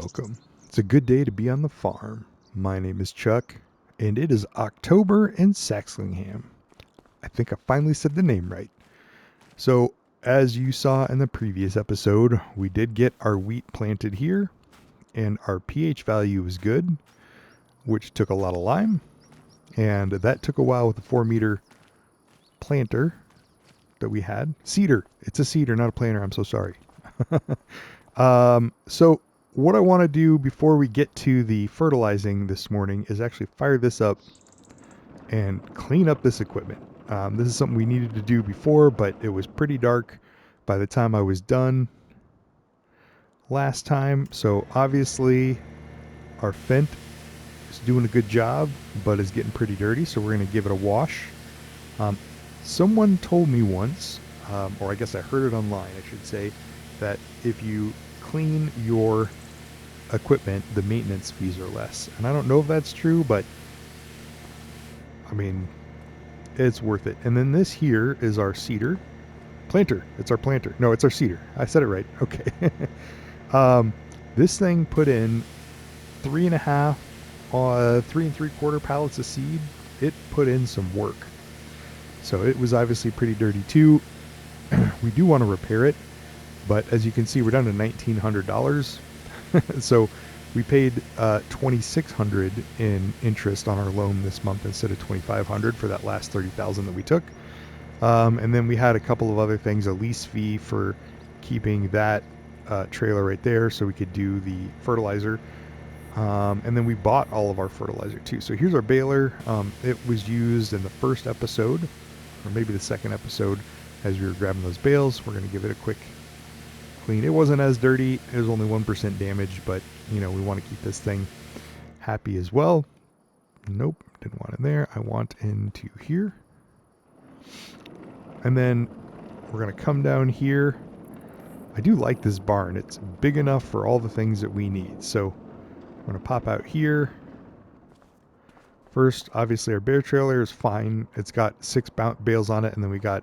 Welcome. It's a good day to be on the farm. My name is Chuck, and it is October in Saxlingham. I think I finally said the name right. So, as you saw in the previous episode, we did get our wheat planted here, and our pH value was good, which took a lot of lime, and that took a while with the 4-meter planter that we had. Seeder. It's a seeder, not a planter. I'm so sorry. So what I want to do before we get to the fertilizing this morning is actually fire this up and clean up this equipment. This is something we needed to do before, but it was pretty dark by the time I was done last time. So obviously our Fendt is doing a good job, but is getting pretty dirty. So we're going to give it a wash. Someone told me once, or I guess I heard it online, I should say, that if you clean your equipment, the maintenance fees are less. And I don't know if that's true, but I mean, it's worth it. And then this here is our seeder. Planter. It's our planter. No, it's our seeder. I said it right. Okay. This thing put in 3.5, 3 3/4 pallets of seed. It put in some work. So it was obviously pretty dirty too. We do want to repair it, but as you can see, we're down to $1,900. So we paid $2,600 in interest on our loan this month instead of $2,500 for that last $30,000 that we took. And then we had a couple of other things, a lease fee for keeping that trailer right there so we could do the fertilizer. And then we bought all of our fertilizer too. So here's our baler. It was used in the first episode, or maybe the second episode, as we were grabbing those bales. We're going to give it a quick clean. It wasn't as dirty. It was only 1% damage, but you know, we want to keep this thing happy as well. Nope, didn't want in there. I want into here. And then we're going to come down here. I do like this barn. It's big enough for all the things that we need. So I'm going to pop out here. First, obviously our bear trailer is fine. It's got 6 bales on it, and then we got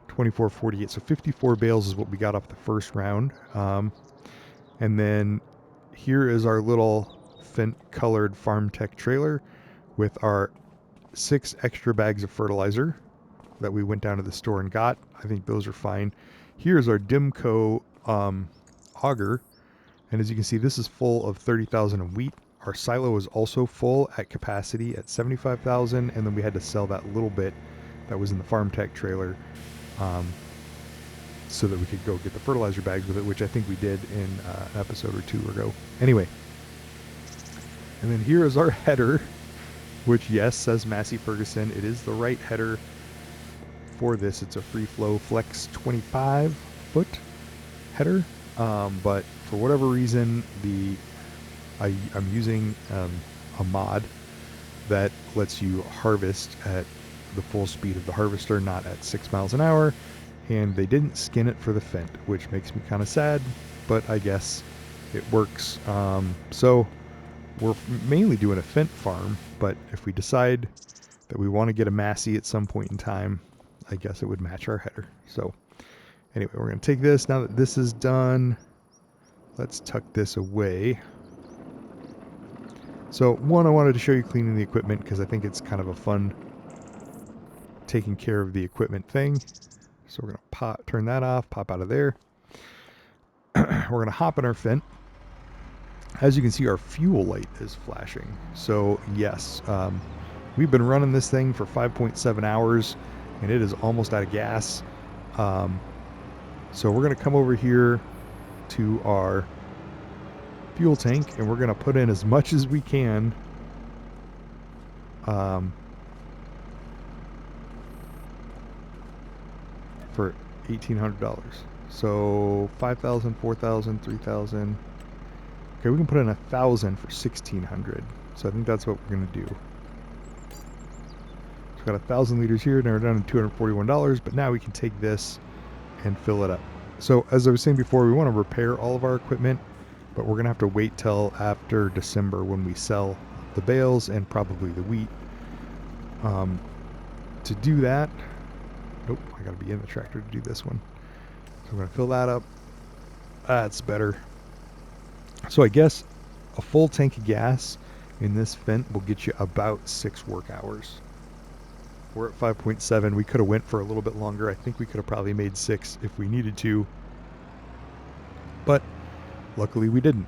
24, 48. So 54 bales is what we got off the first round. And then here is our little Fendt colored Farm Tech trailer with our 6 extra bags of fertilizer that we went down to the store and got. I think those are fine. Here's our Dimco auger. And as you can see, this is full of 30,000 in wheat. Our silo is also full at capacity at 75,000, and then we had to sell that little bit that was in the Farm Tech trailer so that we could go get the fertilizer bags with it, which I think we did in an episode or 2 ago. Anyway, and then here is our header, which, yes, says Massey Ferguson. It is the right header for this. It's a free flow flex 25-foot header, but for whatever reason, I'm using a mod that lets you harvest at the full speed of the harvester, not at 6 miles an hour, and they didn't skin it for the Fendt, which makes me kind of sad, but I guess it works. So we're mainly doing a Fendt farm, but if we decide that we want to get a Massey at some point in time, I guess it would match our header. So anyway, we're going to take this. Now that this is done, let's tuck this away. So one, I wanted to show you cleaning the equipment because I think it's kind of a fun taking care of the equipment thing. So we're going to turn that off, pop out of there. We're going to hop in our Fendt. As you can see, our fuel light is flashing. So yes, we've been running this thing for 5.7 hours and it is almost out of gas. So we're going to come over here to our fuel tank and we're going to put in as much as we can for $1,800. So 5,000, 4,000, 3,000. Okay, we can put in 1,000 for 1,600. So I think that's what we're going to do. So we've got 1,000 liters here. Now we're down to $241, but now we can take this and fill it up. So as I was saying before, we want to repair all of our equipment, but we're going to have to wait till after December when we sell the bales and probably the wheat. To do that, nope, I got to be in the tractor to do this one. So I'm going to fill that up. That's better. So I guess a full tank of gas in this Fendt will get you about 6 work hours. We're at 5.7. We could have went for a little bit longer. I think we could have probably made 6 if we needed to, but luckily we didn't.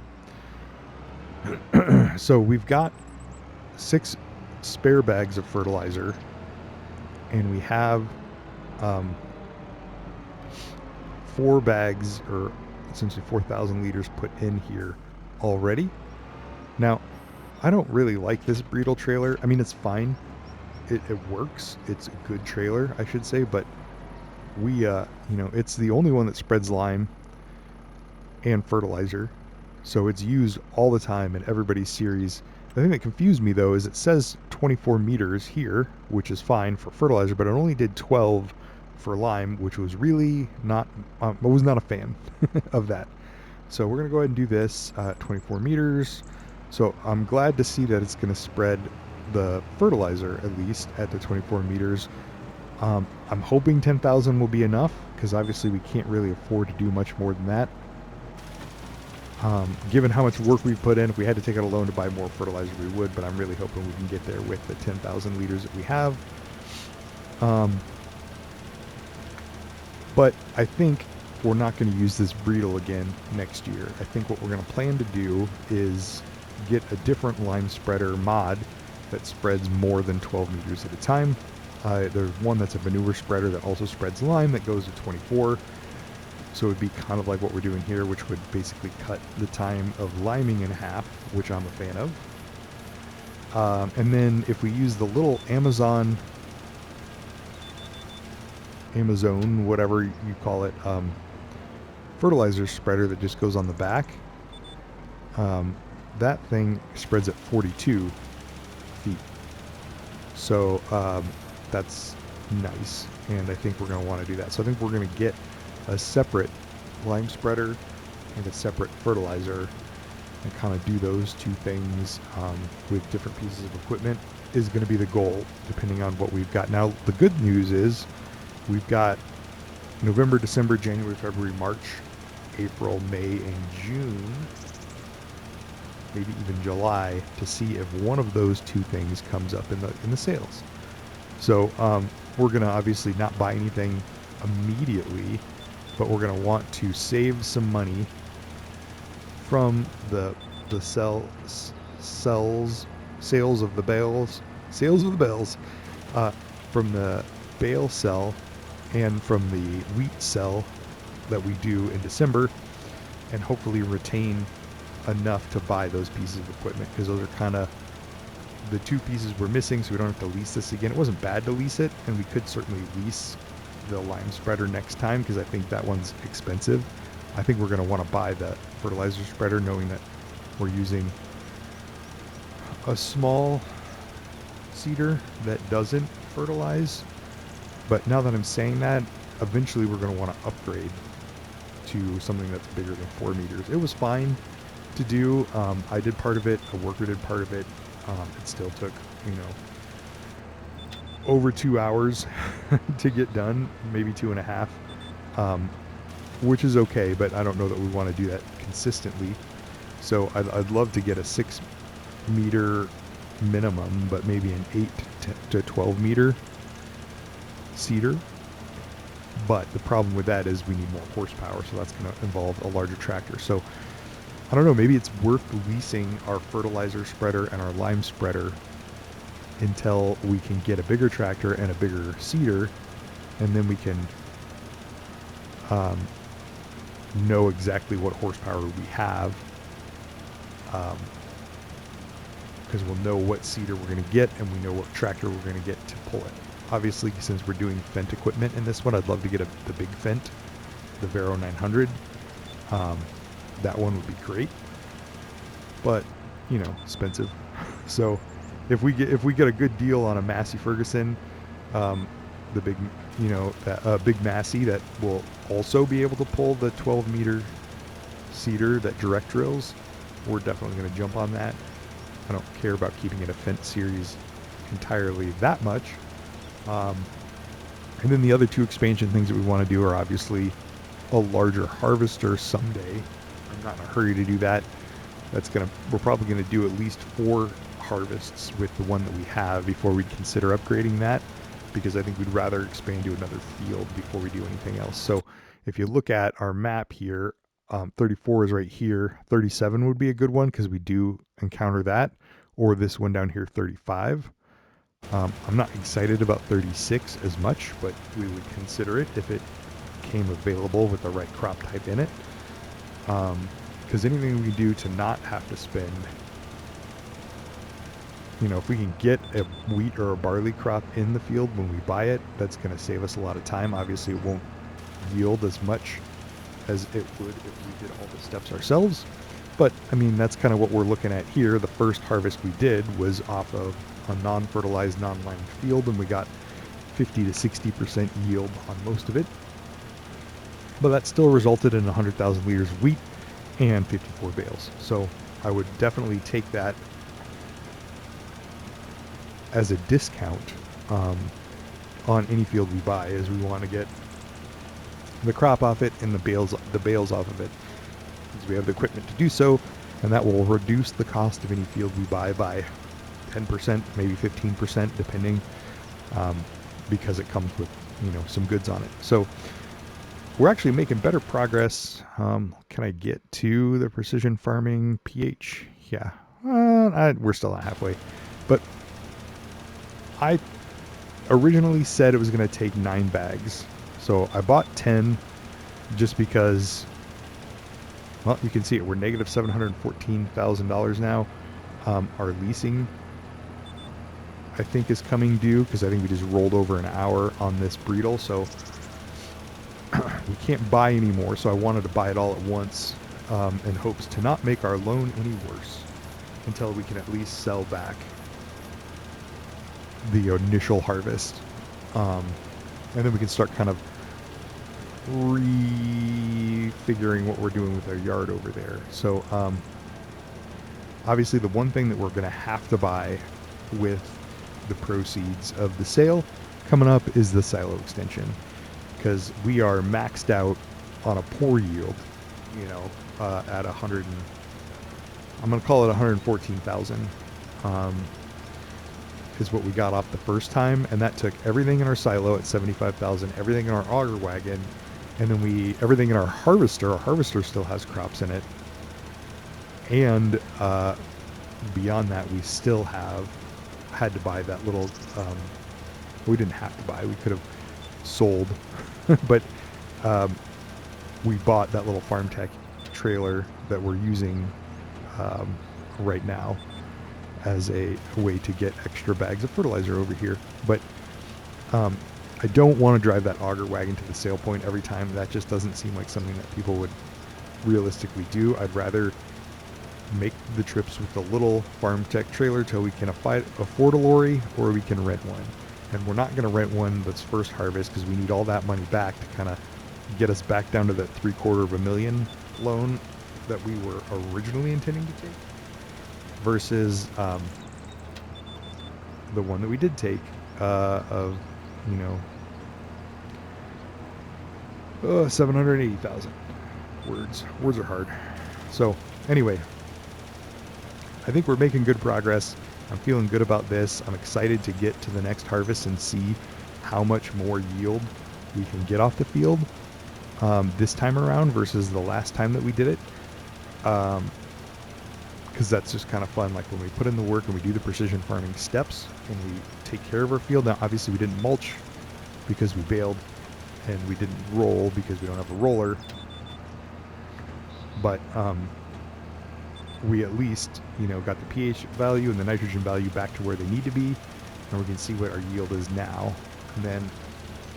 So we've got 6 spare bags of fertilizer, and we have 4 bags, or essentially 4,000 liters put in here already. Now, I don't really like this Breedle trailer. I mean, it's fine. It works. It's a good trailer, I should say, but we, it's the only one that spreads lime and fertilizer. So it's used all the time in everybody's series. The thing that confused me, though, is it says 24 meters here, which is fine for fertilizer, but it only did 12 for lime, which was really not, I was not a fan of that. So we're going to go ahead and do this 24 meters. So I'm glad to see that it's going to spread the fertilizer at least at the 24 meters. I'm hoping 10,000 will be enough, because obviously we can't really afford to do much more than that. Given how much work we've put in, if we had to take out a loan to buy more fertilizer, we would, but I'm really hoping we can get there with the 10,000 liters that we have. But I think we're not going to use this Breedle again next year. I think what we're going to plan to do is get a different lime spreader mod that spreads more than 12 meters at a time. There's one that's a manure spreader that also spreads lime that goes to 24. So it would be kind of like what we're doing here, which would basically cut the time of liming in half, which I'm a fan of. And then if we use the little Amazon, whatever you call it, fertilizer spreader that just goes on the back, that thing spreads at 42 feet. So that's nice, and I think we're going to want to do that. So I think we're going to get a separate lime spreader and a separate fertilizer and kind of do those two things with different pieces of equipment is going to be the goal, depending on what we've got. Now, the good news is we've got November, December, January, February, March, April, May, and June, maybe even July, to see if one of those two things comes up in the sales. So we're going to obviously not buy anything immediately, but we're going to want to save some money from the sales of the bales, from the bale sell and from the wheat sell that we do in December, and hopefully retain enough to buy those pieces of equipment, because those are kind of the two pieces we're missing, so we don't have to lease this again. It wasn't bad to lease it, and we could certainly lease the lime spreader next time, because I think that one's expensive. I think we're going to want to buy the fertilizer spreader, knowing that we're using a small seeder that doesn't fertilize. But now that I'm saying that, eventually we're going to want to upgrade to something that's bigger than 4 meters. It was fine to do. I did part of it. A worker did part of it. It still took, over 2 hours to get done, maybe 2.5, which is okay, but I don't know that we want to do that consistently. So I'd love to get a 6 meter minimum, but maybe an 8 to 12 meter seeder. But the problem with that is we need more horsepower, so that's going to involve a larger tractor. So I don't know, maybe it's worth leasing our fertilizer spreader and our lime spreader until we can get a bigger tractor and a bigger seeder, and then we can know exactly what horsepower we have, because we'll know what seeder we're going to get, and we know what tractor we're going to get to pull it. Obviously, since we're doing Fendt equipment in this one, I'd love to get the big Fendt, the Vero 900. That one would be great, but expensive. So if we get a good deal on a Massey Ferguson, the big big Massey that will also be able to pull the 12 meter seeder that direct drills, we're definitely going to jump on that. I don't care about keeping it a Fendt series entirely that much. And then the other two expansion things that we want to do are obviously a larger harvester someday. I'm not in a hurry to do that. we're probably gonna do at least 4 harvests with the one that we have before we'd consider upgrading that, because I think we'd rather expand to another field before we do anything else. So if you look at our map here, 34 is right here. 37 would be a good one because we do encounter that, or this one down here, 35. I'm not excited about 36 as much, but we would consider it if it came available with the right crop type in it. Because anything we do to not have to spend, if we can get a wheat or a barley crop in the field when we buy it, that's going to save us a lot of time. Obviously, it won't yield as much as it would if we did all the steps ourselves. But, I mean, that's kind of what we're looking at here. The first harvest we did was off of a non-fertilized, non-limed field, and we got 50 to 60% yield on most of it. But that still resulted in 100,000 liters of wheat and 54 bales. So I would definitely take that as a discount on any field we buy, as we want to get the crop off it and the bales off of it, because we have the equipment to do so, and that will reduce the cost of any field we buy by 10%, maybe 15%, depending, because it comes with some goods on it. So we're actually making better progress. Can I get to the precision farming pH? Yeah, we're still not halfway, but I originally said it was going to take 9 bags. So I bought 10 just because, well, you can see it. We're negative $714,000 now. Our leasing, I think, is coming due because I think we just rolled over an hour on this Breedle. So we can't buy anymore. So I wanted to buy it all at once in hopes to not make our loan any worse until we can at least sell back the initial harvest. And then we can start kind of refiguring what we're doing with our yard over there. So obviously the one thing that we're going to have to buy with the proceeds of the sale coming up is the silo extension, because we are maxed out on a poor yield, at 100 and I'm going to call it 114,000 is what we got off the first time, and that took everything in our silo at 75,000, everything in our auger wagon, and then everything in our harvester. Our harvester still has crops in it, and beyond that, we still had to buy that little. We didn't have to buy; we could have sold, but we bought that little farm tech trailer that we're using right now as a way to get extra bags of fertilizer over here. But I don't want to drive that auger wagon to the sale point every time. That just doesn't seem like something that people would realistically do. I'd rather make the trips with the little farm tech trailer till we can afford a lorry, or we can rent one. And we're not going to rent one that's first harvest, because we need all that money back to kind of get us back down to that $750,000 loan that we were originally intending to take, versus the one that we did take of 780,000. Words are hard. So anyway, I think we're making good progress. I'm feeling good about this. I'm excited to get to the next harvest and see how much more yield we can get off the field this time around versus the last time that we did it. Because that's just kind of fun. Like when we put in the work and we do the precision farming steps and we take care of our field. Now, obviously we didn't mulch because we baled, and we didn't roll because we don't have a roller. But we at least, got the pH value and the nitrogen value back to where they need to be, and we can see what our yield is now. And then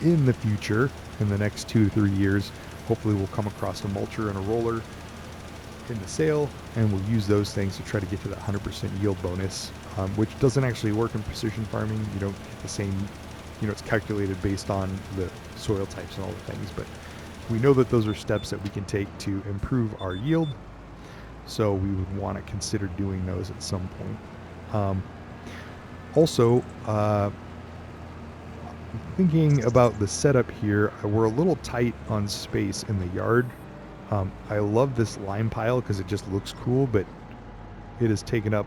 in the future, in the next 2 to 3 years, hopefully we'll come across a mulcher and a roller in the sale, and we'll use those things to try to get to that 100% yield bonus, which doesn't actually work in precision farming. You don't get the same, it's calculated based on the soil types and all the things, but we know that those are steps that we can take to improve our yield. So we would want to consider doing those at some point. Also, thinking about the setup here, we're a little tight on space in the yard. I love this lime pile because it just looks cool, but it has taken up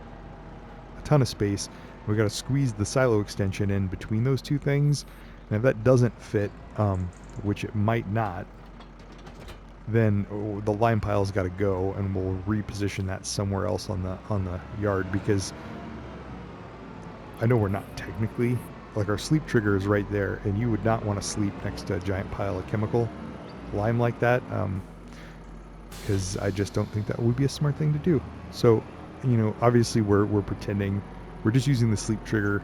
a ton of space. We've got to squeeze the silo extension in between those two things. And if that doesn't fit, which it might not, then the lime pile's got to go, and we'll reposition that somewhere else on the yard, because I know we're not technically, like, our sleep trigger is right there, and you would not want to sleep next to a giant pile of chemical lime like that, because I just don't think that would be a smart thing to do. So, obviously we're pretending, we're just using the sleep trigger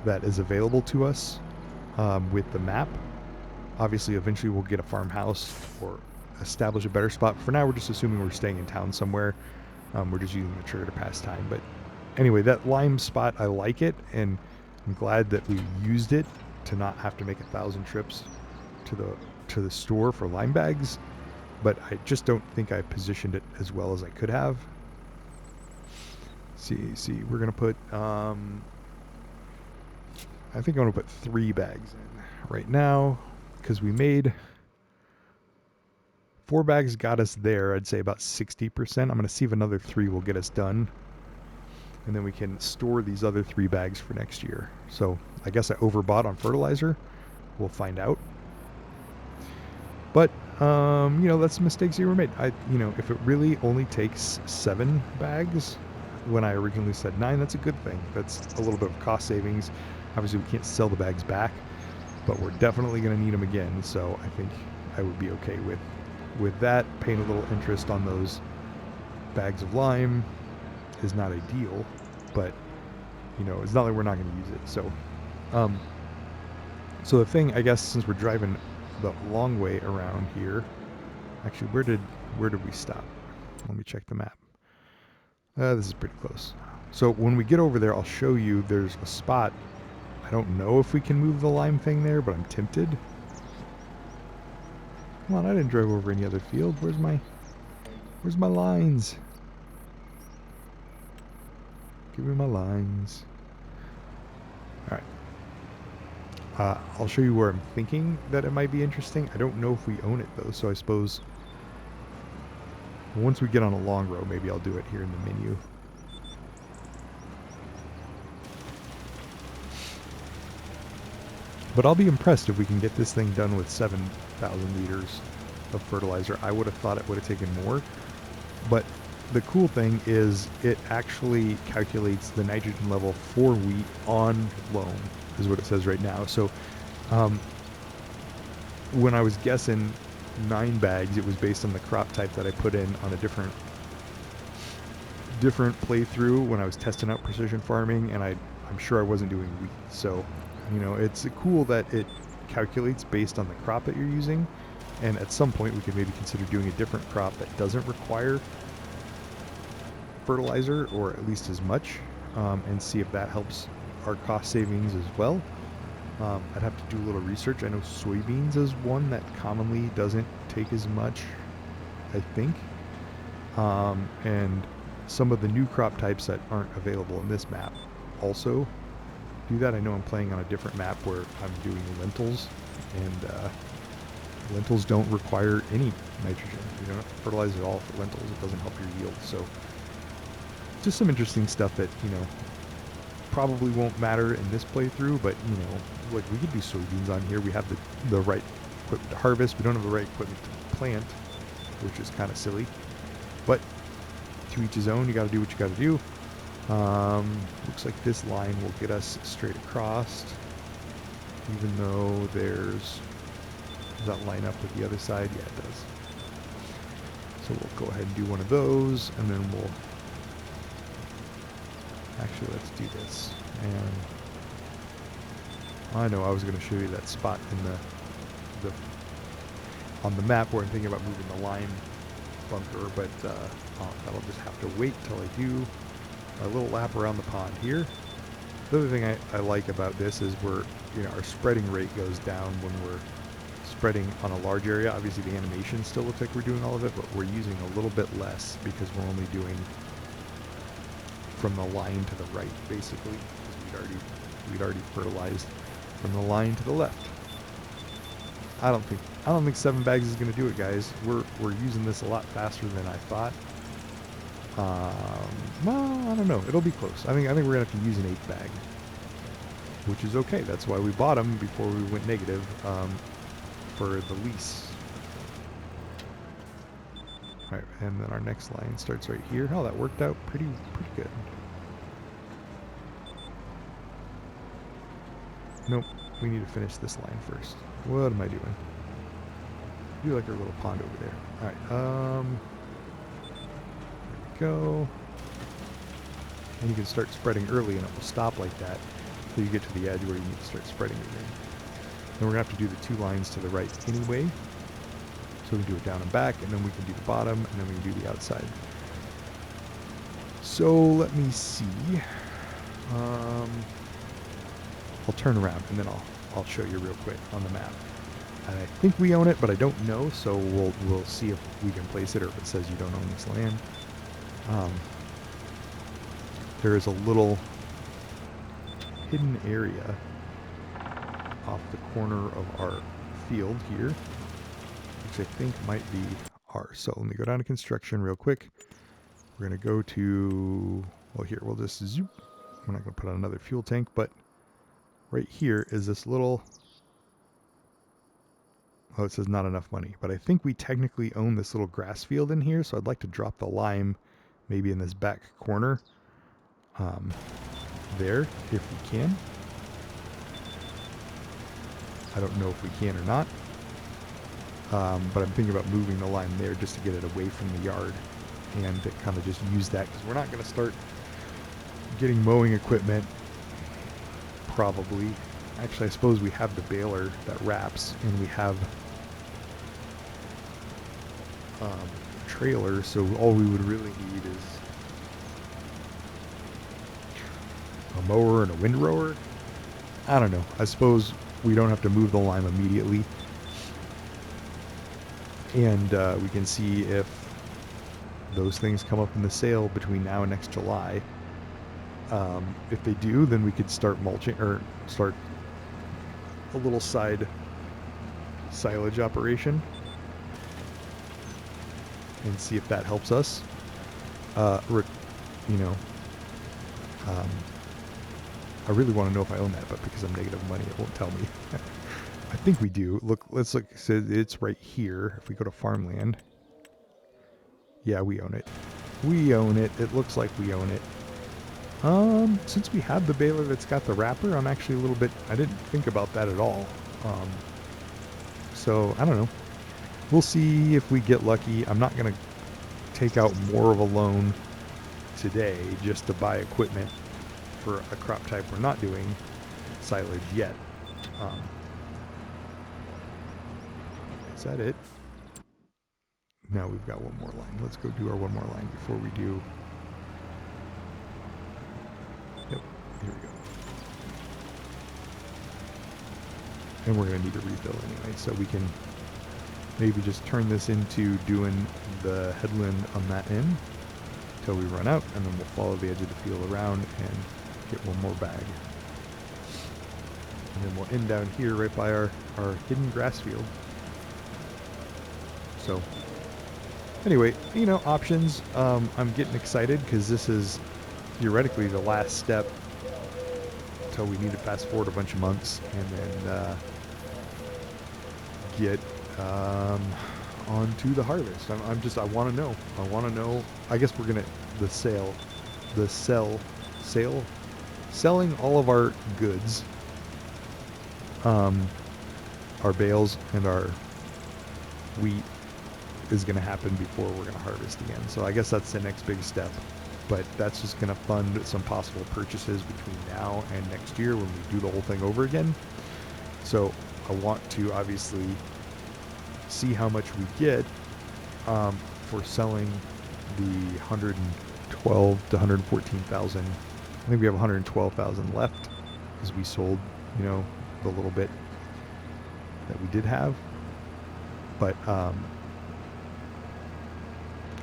that is available to us with the map. Obviously, eventually we'll get a farmhouse or establish a better spot. For now, we're just assuming we're staying in town somewhere. We're just using the trigger to pass time. But anyway, that lime spot, I like it, and I'm glad that we used it to not have to make 1,000 trips to the store for lime bags. But I just don't think I positioned it as well as I could have. See, we're gonna put I think I'm gonna put 3 bags in right now, because we made 4 bags got us there. I'd say about 60%. I'm gonna see if another 3 will get us done, and then we can store these other 3 bags for next year. So I guess I overbought on fertilizer. We'll find out. But that's the mistakes you were made. If it really only takes 7 bags, when I originally said 9, that's a good thing. That's a little bit of cost savings. Obviously, we can't sell the bags back, but we're definitely going to need them again. So I think I would be okay with that. Paying a little interest on those bags of lime is not ideal, but it's not like we're not going to use it. So the thing, I guess, since we're driving the long way around here, actually, where did we stop? Let me check the map. This is pretty close. So when we get over there, I'll show you there's a spot. I don't know if we can move the lime thing there, but I'm tempted. Come on, I didn't drive over any other field. Where's my lines? Give me my lines. All right. I'll show you where I'm thinking that it might be interesting. I don't know if we own it though, so I suppose once we get on a long row, maybe I'll do it here in the menu. But I'll be impressed if we can get this thing done with 7,000 liters of fertilizer. I would have thought it would have taken more. But the cool thing is it actually calculates the nitrogen level for wheat on loam, is what it says right now. So when I was guessing 9 bags, it was based on the crop type that I put in on a different playthrough when I was testing out precision farming, and I'm sure I wasn't doing wheat. So it's cool that it calculates based on the crop that you're using, and at some point we could maybe consider doing a different crop that doesn't require fertilizer, or at least as much, and see if that helps our cost savings as well. I'd have to do a little research. I know soybeans is one that commonly doesn't take as much, I think. And some of the new crop types that aren't available in this map also do that. I know I'm playing on a different map where I'm doing lentils, and lentils don't require any nitrogen. You don't have to fertilize at all for lentils. It doesn't help your yield. So just some interesting stuff that, probably won't matter in this playthrough, but like, we could do soybeans on here. We have the right equipment to harvest. We don't have the right equipment to plant, which is kind of silly, but to each his own. You got to do what you got to do. Looks like this line will get us straight across, even though does that line up with the other side? Yeah, it does. So we'll go ahead and do one of those, and then we'll actually, let's do this. And I know I was going to show you that spot in on the map where I'm thinking about moving the lime bunker, but that'll just have to wait till I do a little lap around the pond here. The other thing I like about this is our spreading rate goes down when we're spreading on a large area. Obviously the animation still looks like we're doing all of it, but we're using a little bit less because we're only doing from the line to the right, basically, because we'd already fertilized from the line to the left. I don't think 7 bags is going to do it, guys. We're using this a lot faster than I thought. Well, I don't know. It'll be close. I think we're gonna have to use an eighth bag, which is okay. That's why we bought them before we went negative for the lease. All right, and then our next line starts right here. Oh, that worked out pretty good. Nope, we need to finish this line first. What am I doing? Do like our little pond over there. All right, there we go. And you can start spreading early and it will stop like that until you get to the edge where you need to start spreading again. Then we're gonna have to do the two lines to the right anyway. So we can do it down and back, and then we can do the bottom, and then we can do the outside. So let me see. I'll turn around and then I'll show you real quick on the map. And I think we own it, but I don't know, so we'll see if we can place it or if it says you don't own this land. There is a little hidden area off the corner of our field here, which I think might be ours. So let me go down to construction real quick. We're going to go to, well, here, we'll just zoop. We're not going to put on another fuel tank, but right here is this little, oh, it says not enough money, but I think we technically own this little grass field in here, so I'd like to drop the lime maybe in this back corner there, if we can. I don't know if we can or not, but I'm thinking about moving the lime there just to get it away from the yard and to kind of just use that, because we're not going to start getting mowing equipment probably. Actually, I suppose we have the baler that wraps, and we have trailer, so all we would really need is a mower and a windrower. I don't know. I suppose we don't have to move the lime immediately, and we can see if those things come up in the sale between now and next July. If they do, then we could start mulching or start a little side silage operation and see if that helps us. You know, I really want to know if I own that, but because I'm negative money, it won't tell me. I think we do. Look, let's look. So it's right here. If we go to farmland, yeah, we own it. We own it. It looks like we own it. Since we have the baler that's got the wrapper, I'm actually a little bit, I didn't think about that at all. So I don't know. We'll see if we get lucky. I'm not going to take out more of a loan today just to buy equipment for a crop type we're not doing silage yet. Is that it? Now we've got one more line. Let's go do our one more line before we do. Yep, here we go. And we're going to need a refill anyway, so we can maybe just turn this into doing the headland on that end until we run out, and then we'll follow the edge of the field around and get one more bag. And then we'll end down here right by our hidden grass field. So anyway, you know, options. I'm getting excited because this is theoretically the last step until we need to fast forward a bunch of months and then get onto the harvest. I want to know. I want to know. I guess we're gonna selling all of our goods, our bales and our wheat is going to happen before we're going to harvest again. So I guess that's the next big step, but that's just going to fund some possible purchases between now and next year when we do the whole thing over again. So I want to obviously see how much we get for selling the 112 to 114,000. I think we have 112,000 left because we sold, you know, the little bit that we did have. But I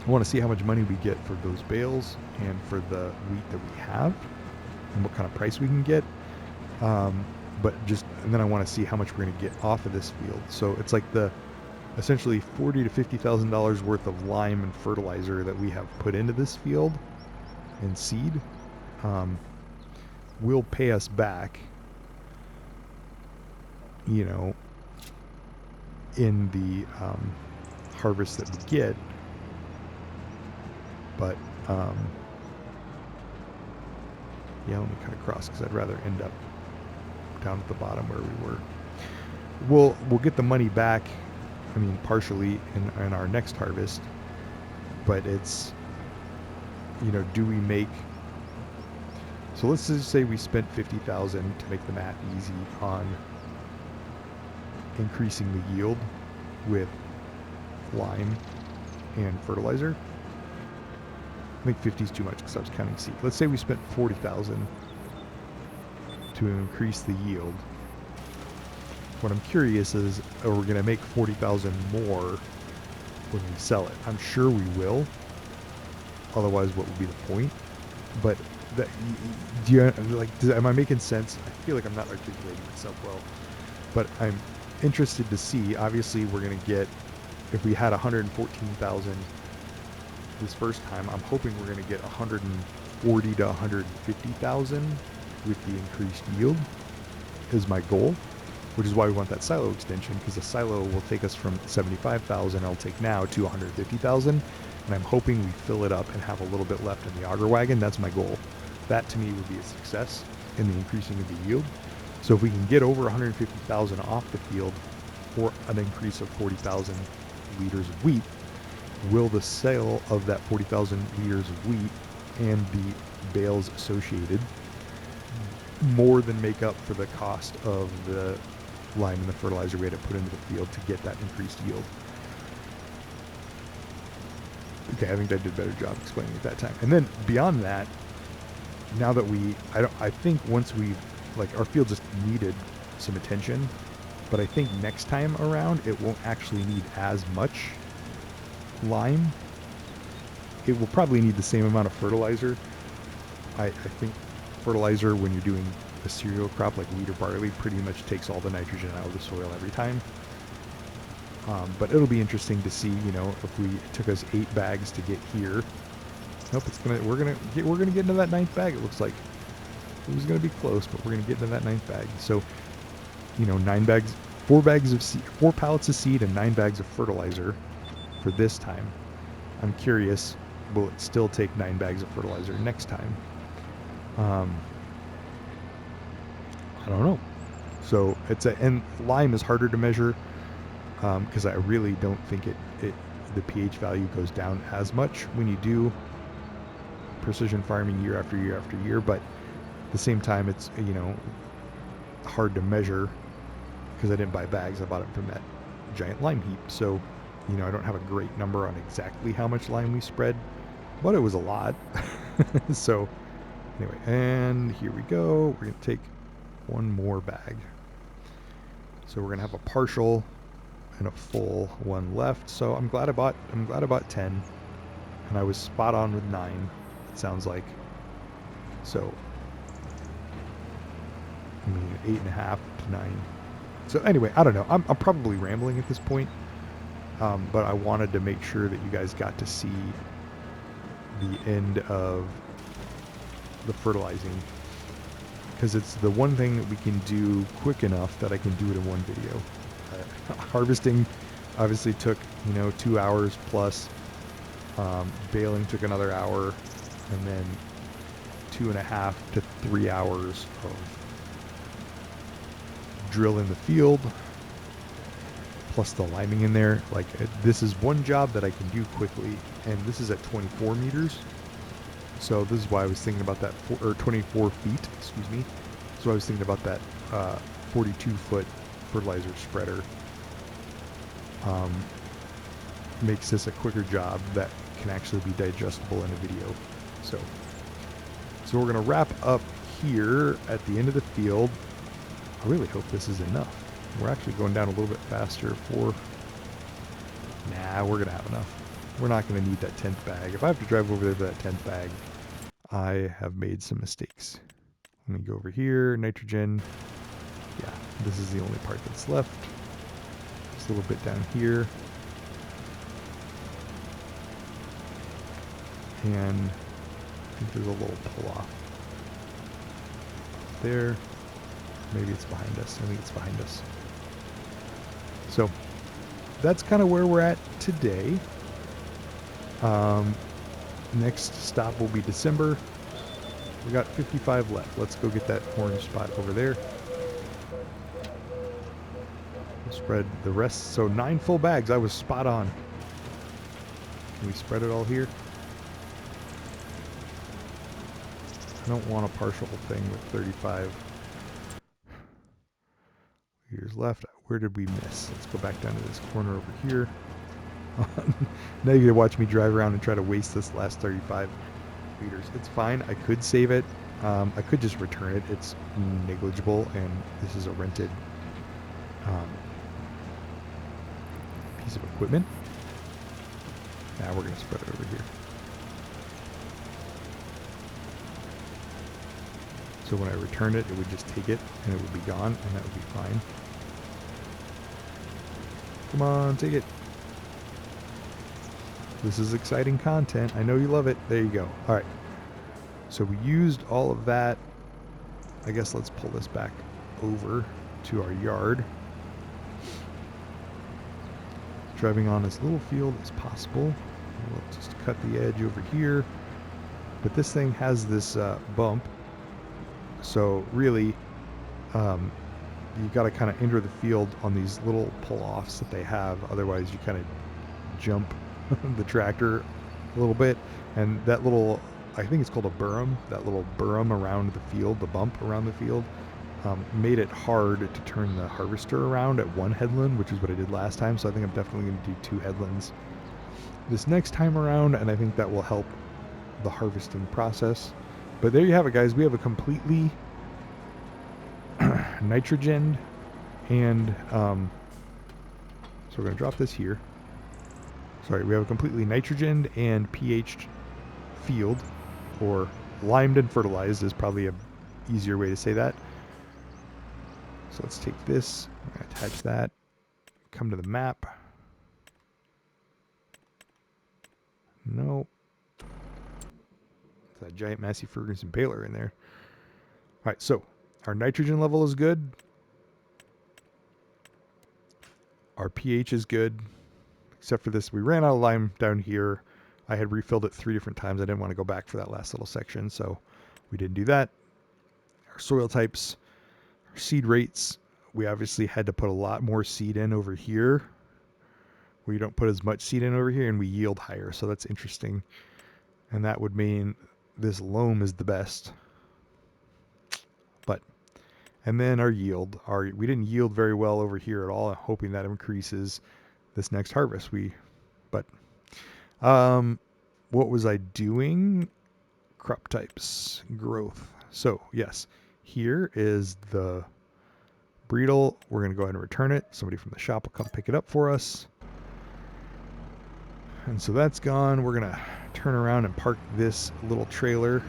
want to see how much money we get for those bales and for the wheat that we have and what kind of price we can get. And then I want to see how much we're going to get off of this field. So it's like the essentially $40,000 to $50,000 worth of lime and fertilizer that we have put into this field and seed um, will pay us back, you know, in the harvest that we get. But yeah, let me cut across because I'd rather end up down at the bottom where we were. We'll get the money back. I mean, partially in our next harvest, but it's, you know, do we make? So let's just say we spent 50,000 to make the math easy on increasing the yield with lime and fertilizer. I think 50 is too much because I was counting seed. Let's say we spent 40,000 to increase the yield. What I'm curious is, are we going to make 40,000 more when we sell it? I'm sure we will. Otherwise, what would be the point? But that, do you like? Am I making sense? I feel like I'm not articulating myself well, but I'm interested to see. Obviously, we're going to get, if we had 114,000 this first time, I'm hoping we're going to get 140 to 150,000 with the increased yield is my goal, which is why we want that silo extension, because the silo will take us from 75,000 I'll take now to 150,000, and I'm hoping we fill it up and have a little bit left in the auger wagon. That's my goal. That to me would be a success in the increasing of the yield. So if we can get over 150,000 off the field for an increase of 40,000 liters of wheat, will the sale of that 40,000 liters of wheat and the bales associated more than make up for the cost of the lime and the fertilizer we had to put into the field to get that increased yield? Okay, I think I did a better job explaining it that time. And then beyond that, now that I think once we, like, our field just needed some attention, but I think next time around it won't actually need as much lime. It will probably need the same amount of fertilizer. I think fertilizer, when you're doing a cereal crop like wheat or barley, pretty much takes all the nitrogen out of the soil every time. But it'll be interesting to see, you know, if it took us 8 bags to get here. Nope, we're gonna get into that 9th bag. It looks like it was gonna be close, but we're gonna get into that 9th bag. So, you know, 9 bags, 4 bags of seed, 4 pallets of seed, and 9 bags of fertilizer for this time. I'm curious, will it still take 9 bags of fertilizer next time? I don't know. So and lime is harder to measure because I really don't think the pH value goes down as much when you do precision farming year after year after year. But at the same time, it's, you know, hard to measure because I didn't buy bags. I bought it from that giant lime heap. So, you know, I don't have a great number on exactly how much lime we spread, but it was a lot. So anyway, and here we go. We're going to take one more bag. So we're going to have a partial and a full one left. So I'm glad I bought 10, and I was spot on with 9, it sounds like. So I mean 8.5 to 9. So anyway, I don't know. I'm probably rambling at this point. But I wanted to make sure that you guys got to see the end of the fertilizing, because it's the one thing that we can do quick enough that I can do it in one video. Harvesting obviously took, you know, 2 hours plus. Baling took another hour, and then 2.5 to 3 hours of drill in the field, plus the liming in there. Like, this is one job that I can do quickly, and this is at 24 meters. So this is why I was thinking about that, or 24 feet, excuse me. So I was thinking about that 42-foot fertilizer spreader. Makes this a quicker job that can actually be digestible in a video. So we're gonna wrap up here at the end of the field. I really hope this is enough. We're actually going down a little bit faster for... Nah, we're gonna have enough. We're not gonna need that 10th bag. If I have to drive over there for that 10th bag, I have made some mistakes. Let me go over here, nitrogen. Yeah, this is the only part that's left. Just a little bit down here. And I think there's a little pull off there. Maybe it's behind us. I think it's behind us. So that's kind of where we're at today. Next stop will be December. We got 55 left. Let's go get that orange spot over there. We'll spread the rest. So 9 full bags. I was spot on. Can we spread it all here? I don't want a partial thing with 35 liters left. Where did we miss? Let's go back down to this corner over here. Now you're going to watch me drive around and try to waste this last 35 liters. It's fine. I could save it. I could just return it. It's negligible, and this is a rented piece of equipment. Now we're going to spread it over here. So when I return it, it would just take it, and it would be gone, and that would be fine. Come on, take it. This is exciting content. I know you love it. There you go. All right. So we used all of that. I guess let's pull this back over to our yard. Driving on as little field as possible. We'll just cut the edge over here. But this thing has this bump. So really, you got to kind of enter the field on these little pull-offs that they have. Otherwise, you kind of jump the tractor a little bit. And that little, I think it's called a berm, that little berm around the field, the bump around the field, made it hard to turn the harvester around at one headland, which is what I did last time. So I think I'm definitely going to do 2 headlands this next time around, and I think that will help the harvesting process. But there you have it, guys. We have a completely nitrogened, and so we're going to drop this here. Sorry, we have a completely nitrogened and pH'd field, or limed and fertilized is probably a easier way to say that. So let's take this, I'm going to attach that, come to the map. Nope. That giant Massey Ferguson baler in there. All right, so our nitrogen level is good. Our pH is good, except for this. We ran out of lime down here. I had refilled it 3 different times. I didn't want to go back for that last little section, so we didn't do that. Our soil types, our seed rates, we obviously had to put a lot more seed in over here. We don't put as much seed in over here, and we yield higher, so that's interesting. And that would mean this loam is the best. But, and then our yield. We didn't yield very well over here at all. I'm hoping that increases this next harvest. What was I doing? Crop types, growth. So yes, here is the Breedle. We're going to go ahead and return it. Somebody from the shop will come pick it up for us. And so that's gone. We're going to turn around and park this little trailer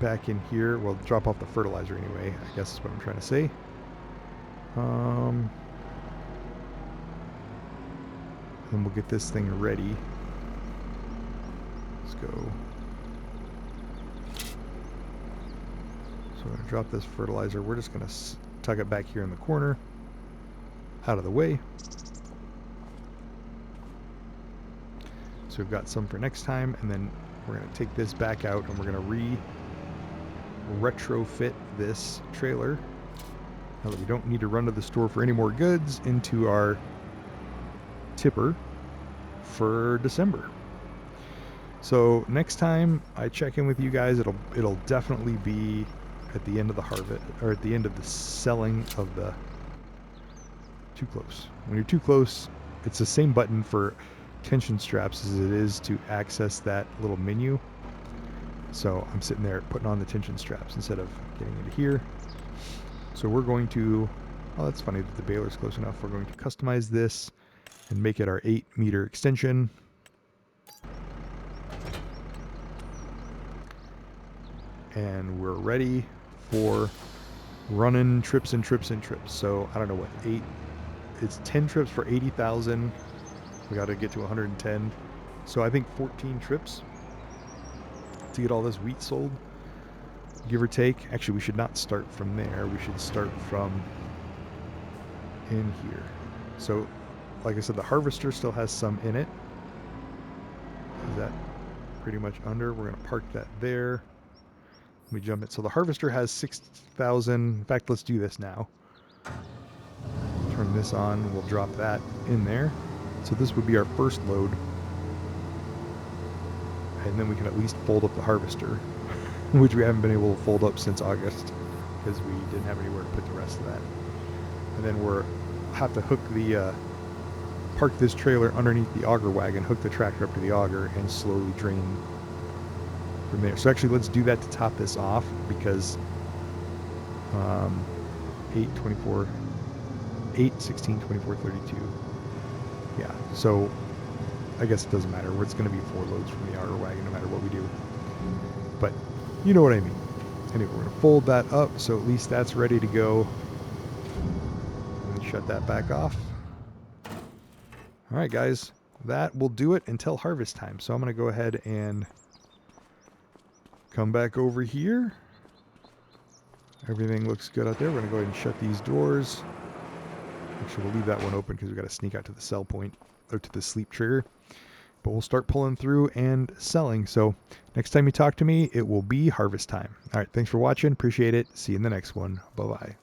back in here. We'll drop off the fertilizer anyway, I guess is what I'm trying to say. Then we'll get this thing ready. Let's go. So I'm going to drop this fertilizer. We're just going to tuck it back here in the corner, out of the way. So we've got some for next time, and then we're going to take this back out and we're going to retrofit this trailer, now that we don't need to run to the store for any more goods, into our tipper for December. So next time I check in with you guys, it'll definitely be at the end of the harvest, or at the end of the selling of the too close. When you're too close, it's the same button for tension straps as it is to access that little menu. So I'm sitting there putting on the tension straps instead of getting into here. So we're going to, oh, that's funny that the baler's close enough. We're going to customize this and make it our 8-meter extension. And we're ready for running trips and trips and trips. So I don't know what, it's 10 trips for 80,000. We got to get to 110. So I think 14 trips to get all this wheat sold, give or take. Actually, we should not start from there. We should start from in here. So, like I said, the harvester still has some in it. Is that pretty much under? We're going to park that there. We jump it. So the harvester has 6,000. In fact, let's do this now. Turn this on. We'll drop that in there. So this would be our first load. And then we can at least fold up the harvester, which we haven't been able to fold up since August because we didn't have anywhere to put the rest of that. And then we'll have to hook the park this trailer underneath the auger wagon, hook the tractor up to the auger, and slowly drain from there. So actually, let's do that to top this off because 8, 24, 8, 16, 24, 32. Yeah, so I guess it doesn't matter. It's going to be 4 loads from the auger wagon no matter what we do. But you know what I mean. Anyway, we're going to fold that up so at least that's ready to go. And shut that back off. All right, guys, that will do it until harvest time. So I'm going to go ahead and come back over here. Everything looks good out there. We're going to go ahead and shut these doors. Actually, we'll leave that one open because we've got to sneak out to the sell point, or to the sleep trigger. But we'll start pulling through and selling. So next time you talk to me, it will be harvest time. All right, thanks for watching. Appreciate it. See you in the next one. Bye-bye.